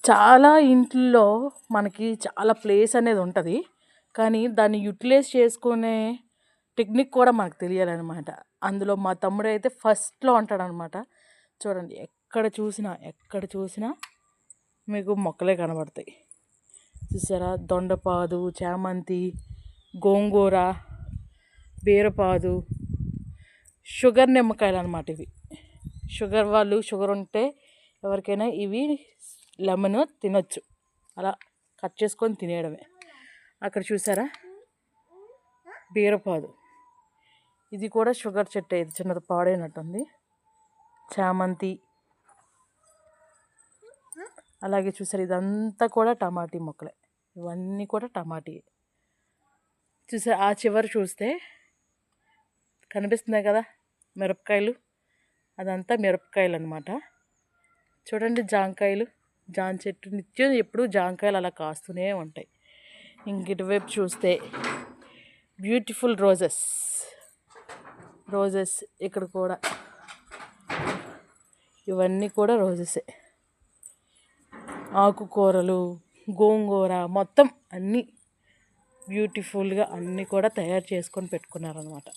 చాలా ఇంట్లో మనకి చాలా ప్లేస్ అనేది ఉంటుంది. కానీ దాన్ని యుటిలైజ్ చేసుకునే టెక్నిక్ కూడా మనకు తెలియాలనమాట. అందులో మా తమ్ముడైతే ఫస్ట్‌లో ఉంటాడనమాట. చూడండి ఎక్కడ చూసినా మీకు మొక్కలే కనబడతాయి. చూసారా? దొండపాదు, చామంతి, గోంగూర, బీరపాదు, షుగర్ నిమ్మకాయలనమాట ఇవి. షుగర్ ఉంటే ఎవరికైనా ఇవి లెమన్ తినొచ్చు. అలా కట్ చేసుకొని తినేయడమే. అక్కడ చూసారా? బీరపాదు. ఇది కూడా షుగర్ చెట్టే. ఇది చిన్నది పాడైనట్టుంది. చామంతి. అలాగే చూసారు, ఇదంతా కూడా టమాటీ మొక్కలే. ఇవన్నీ కూడా టమాటీ. చూసారు, ఆ చివరి చూస్తే కనిపిస్తున్నాయి కదా మిరపకాయలు. అదంతా మిరపకాయలు అనమాట. చూడండి, జాంకాయలు, జామ చెట్టు నిత్యం ఎప్పుడు జాంకాయలు అలా కాస్తూనే ఉంటాయి. ఇంక ఇటువైపు చూస్తే బ్యూటిఫుల్ రోజెస్ ఇక్కడ కూడా. ఇవన్నీ కూడా రోజెసే. ఆకుకూరలు, గోంగూర, మొత్తం అన్నీ బ్యూటిఫుల్గా అన్నీ కూడా తయారు చేసుకొని పెట్టుకున్నారనమాట.